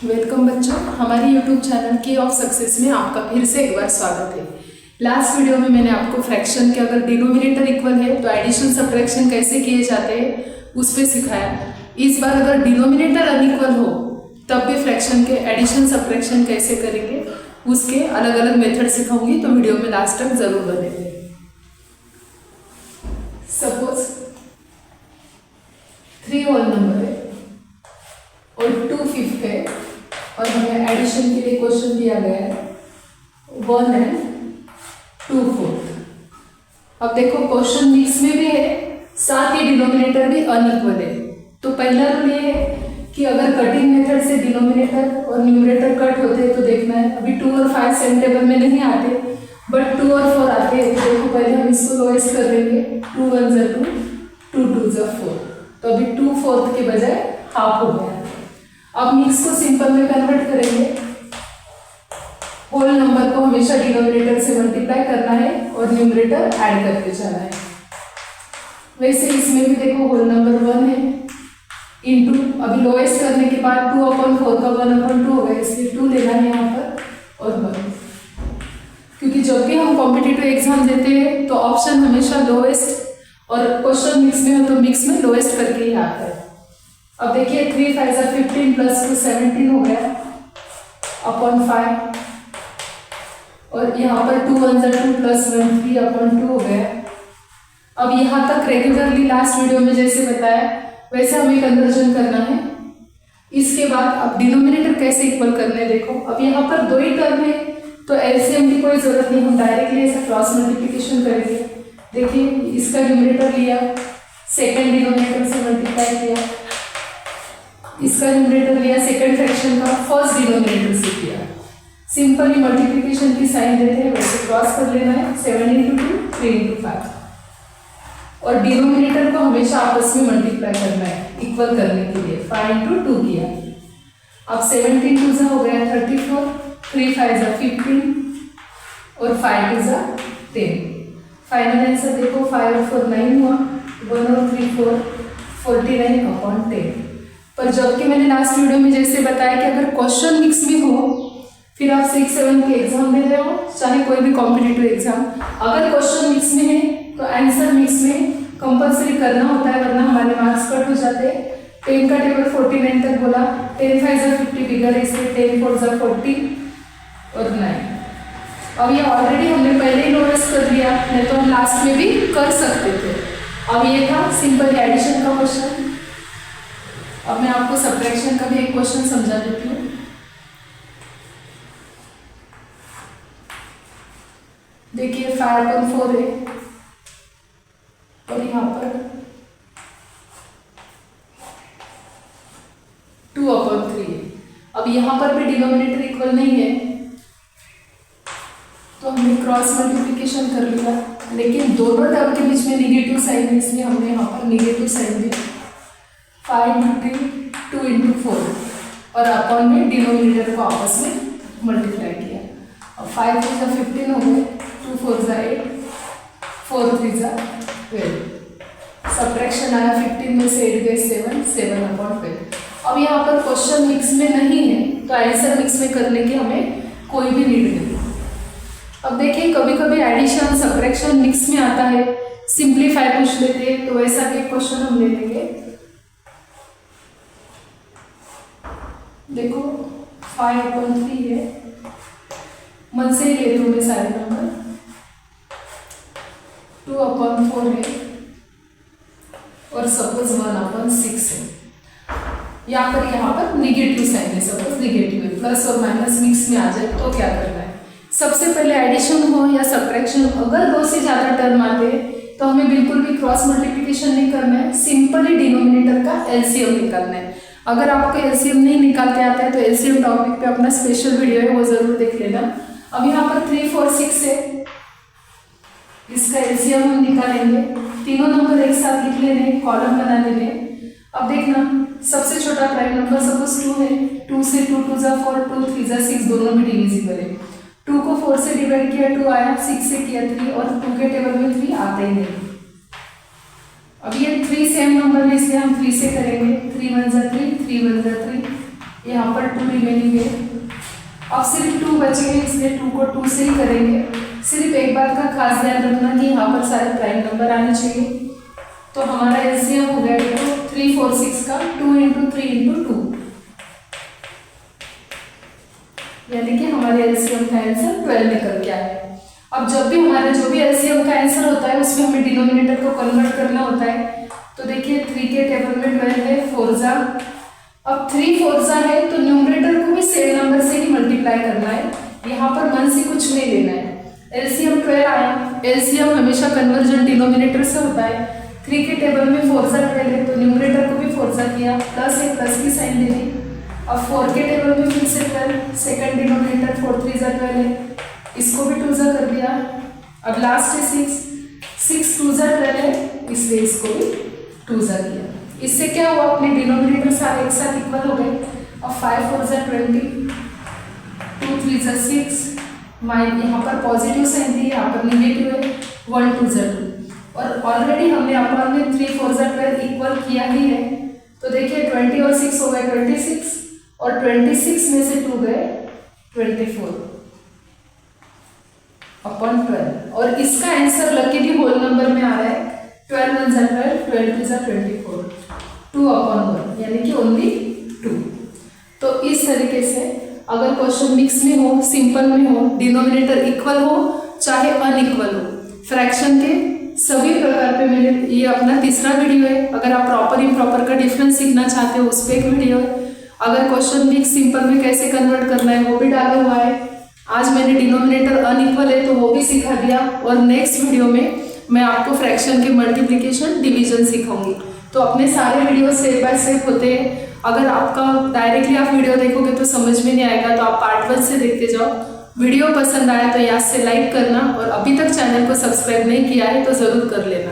Welcome बच्चों, हमारे YouTube channel की ऑफ सक्सेस में आपका फिर से एक बार स्वागत है। लास्ट वीडियो में मैंने आपको फ्रैक्शन के अगर डिनोमिनेटर इक्वल है तो एडिशन सब्ट्रैक्शन कैसे किए जाते हैं उस पर सिखाया। इस बार अगर डिनोमिनेटर अनइक्वल हो तब भी फ्रैक्शन के एडिशन सब्ट्रैक्शन कैसे करेंगे उसके अलग अलग मेथड सिखाऊंगी, तो वीडियो में लास्ट तक जरूर बने रहिए। सपोज 3 होल नंबर है और 2 फिफ्थ है और हमें एडिशन के लिए क्वेश्चन दिया गया है 1 एंड 2 फोर्थ। अब देखो क्वेश्चन मिक्स में भी है, साथ ही डिनोमिनेटर भी अनइक्वल है। तो पहला रूल ये है कि अगर कटिंग मेथड से डिनोमिनेटर और न्यूमरेटर कट होते हैं तो देखना है। अभी 2 और 5 सेम टेबल में नहीं आते, बट 2 और 4 आते हैं। तो देखो पहले हम इसको लोएस्ट कर देंगे, 2 1 जा 2, 2 2 जा 4। तो अभी 2 फोर्थ के बजाय हाफ हो गया। अब मिक्स को सिंपल में कन्वर्ट करेंगे। होल नंबर को हमेशा डिनोमिनेटर से मल्टीप्लाई करना है और न्यूमरेटर ऐड करते जाना है। वैसे इसमें भी देखो होल नंबर 1 है इनटू, अभी लोएस्ट करने के बाद 2/4 का 1/2 हो गया, इसलिए 2 लेना है यहाँ पर और 1। क्योंकि जब भी हम कॉम्पिटिटिव एग्जाम देते हैं तो ऑप्शन हमेशा लोएस्ट, और क्वेश्चन मिक्स में हो तो मिक्स में लोएस्ट करके ही आता है। अब देखिए 3 5 15 प्लस 2 17 हो गया अपॉन 5, और यहाँ पर 2 1 2 प्लस 1 3/2 हो गया। अब यहाँ तक रेगुलरली लास्ट वीडियो में जैसे बताया वैसे हमें कन्वर्जन करना है। इसके बाद अब डिनोमिनेटर कैसे इक्वल करने देखो। अब यहाँ पर 2 ही टर्म है तो एलसीएम की कोई जरूरत नहीं, हम डायरेक्टली ऐसा क्रॉस मल्टीप्लिकेशन करेंगे। देखिए इसका न्यूमरेटर लिया, सेकेंड डिनोमिनेटर से मल्टीप्लाई किया, इसका न्यूमरेटर लिया सेकंड फ्रैक्शन का फर्स्ट डिनोमिनेटर से किया। सिंपली मल्टीप्लिकेशन की साइन देते हैं वैसे क्रॉस कर लेना है। 7 × 2 3 × 5, और डिनोमिनेटर को हमेशा आपस में मल्टीप्लाई करना है इक्वल करने के लिए। 5 × 2 किया। अब 17 2 जा हो गया 34, 3 5 जा 15 और 5 2 जा 10। फाइनल आंसर देखो 5 और 4 9 हुआ, 1 और 3 4 49/10। पर जबकि मैंने लास्ट वीडियो में जैसे बताया कि अगर क्वेश्चन मिक्स में हो, फिर आप 6 7 के एग्जाम दे रहे हो चाहे कोई भी कॉम्पिटिटिव एग्जाम, अगर क्वेश्चन मिक्स में है तो आंसर मिक्स में कंपलसरी करना होता है, वरना हमारे मार्क्स कट हो जाते हैं। 10 का टेबल 49 तक बोला, 10 5 जा 50 बिगर है इसलिए 10 4 जा 40 और 9। अब ये ऑलरेडी हमने पहले ही नोटिस कर लिया, नहीं तो हम लास्ट में भी कर सकते थे। अब ये था सिंपल एडिशन का क्वेश्चन। अब मैं आपको सब्ट्रैक्शन का भी एक क्वेश्चन समझा देती हूँ। देखिए 5/4 है और यहाँ पर 2/3 है। अब यहाँ पर भी डिनोमिनेटर इक्वल नहीं है तो हमने क्रॉस मल्टीप्लिकेशन कर लिया, लेकिन दोनों टर्म के बीच में निगेटिव साइन है इसलिए हमने यहाँ पर निगेटिव साइन दिया। 5 × 3 2 × 4 और अपॉन में डिनोमिनेटर को आपस में मल्टीप्लाई किया। अब 5 3 जा 15 हो गए, 2 4 जा 8, 4 3 जा 12। सब्ट्रैक्शन आया 15 में से 8 गए 7 7/12। अब यहाँ पर क्वेश्चन मिक्स में नहीं है तो आंसर मिक्स में करने की हमें कोई भी नीड नहीं। अब देखिए कभी कभी एडिशन सब्ट्रैक्शन मिक्स में आता है, सिंप्लीफाई पूछ लेते हैं, तो वैसा भी क्वेश्चन हम ले लेंगे। देखो 5/3 है, मन से ही लेती हूँ मैं सारे नंबर। 2/4 है और सपोज 1/6 है। यहाँ पर निगेटिव साइन है, सपोज निगेटिव है, प्लस और माइनस मिक्स में आ जाए तो क्या करना है। सबसे पहले एडिशन हो या सब्ट्रैक्शन, अगर 2 से ज़्यादा टर्म आते हैं तो हमें बिल्कुल भी क्रॉस मल्टीप्लिकेशन नहीं करना है, सिंपली डिनोमिनेटर का एलसीएम निकालना है। अगर आपको एलसीएम नहीं निकालते आता है तो एलसीएम टॉपिक पे अपना स्पेशल वीडियो है, वो जरूर देख लेना। अब यहाँ पर 3 4 6 है, इसका एलसीएम हम निकालेंगे। तीनों नंबर एक साथ लिख लेने, कॉलम बना लेने। अब देखना सबसे छोटा प्राइम नंबर सपोज 2 है, 2 से 2 2 जा 4, 2 3 जा 6, दोनों भी डिविजिबल है। 2 को 4 से डिवाइड किया 2 आया, 6 से किया 3, और 2 के टेबल में 3 आता ही नहीं। अब ये 3 सेम नंबर है इसलिए हम 3 से करेंगे। 3 1 जा 3, 3 1 जा 3, यहाँ पर 2 रिमेनिंग अब सिर्फ 2 बचे हैं, इसलिए 2 को 2 से ही करेंगे। सिर्फ एक बात का खास ध्यान रखना कि यहाँ पर सारे प्राइम नंबर आने चाहिए। तो हमारा एलसीएम हो गया देखो 3 4 6 का 2 × 3 × 2, यानी कि हमारे एलसीएम का आंसर 12 निकल के आया। अब जब भी हमारा जो भी एलसीएम का आंसर होता है उसमें हमें डिनोमिनेटर को कन्वर्ट करना होता है। तो देखिए 3 के टेबल में 12 है, 4 जा, अब 3 4 जा है तो न्यूमरेटर को भी सेम नंबर से ही मल्टीप्लाई करना है, यहाँ पर 1 से कुछ नहीं लेना है। एलसीएम 12 आया, एलसीएम हमेशा कन्वर्जन डिनोमिनेटर से होता है। 3 के टेबल में 4 जा 12 है तो न्यूमरेटर को भी 4 जा किया, प्लस है प्लस की साइन देनी। अब 4 के टेबल में फिर से 12, सेकंड डिनोमिनेटर 4 3 जा 12 है, इसको भी 2 जा कर दिया। अब लास्ट है 6 2 जा 12 है, इसलिए इसको भी 2 जा किया। इससे क्या हुआ, अपने डिनोमिनेटर सारे एक साथ इक्वल हो गए। अब 5 4 जा 20, 2 3 जा 6, यहाँ पर पॉजिटिव साइन थी, यहाँ पर निगेटिव है, 1 2 जा 2, और ऑलरेडी हमने अपन में 3 4 जा 12 इक्वल किया ही है। तो देखिए 20 और 6 हो गए 26, और 26 में से 2 गए 24 अपॉन 12, और इसका आंसर लकीली होल नंबर में आ रहा है 12 1 जा 12, 12 2 जा 24, 2 अपॉन 1, यानी कि ओनली 2। तो इस तरीके से अगर क्वेश्चन मिक्स में हो, सिंपल में हो, डिनोमिनेटर इक्वल हो चाहे अनइक्वल हो, फ्रैक्शन के सभी प्रकार पे मैंने ये अपना तीसरा वीडियो है। अगर आप प्रॉपर इम्प्रॉपर का डिफरेंस सीखना चाहते हो उस पर एक वीडियो है। अगर क्वेश्चन मिक्स सिंपल में कैसे कन्वर्ट करना है वो भी डाला हुआ है। आज मैंने डिनोमिनेटर अनइक्वल है तो वो भी सिखा दिया, और नेक्स्ट वीडियो में मैं आपको फ्रैक्शन के मल्टीप्लिकेशन डिवीजन सिखाऊंगी। तो अपने सारे वीडियो स्टेप बाय स्टेप होते हैं। अगर आपका डायरेक्टली आप वीडियो देखोगे तो समझ में नहीं आएगा, तो आप पार्ट 1 से देखते जाओ। वीडियो पसंद आया तो याद से लाइक करना, और अभी तक चैनल को सब्सक्राइब नहीं किया है तो ज़रूर कर लेना।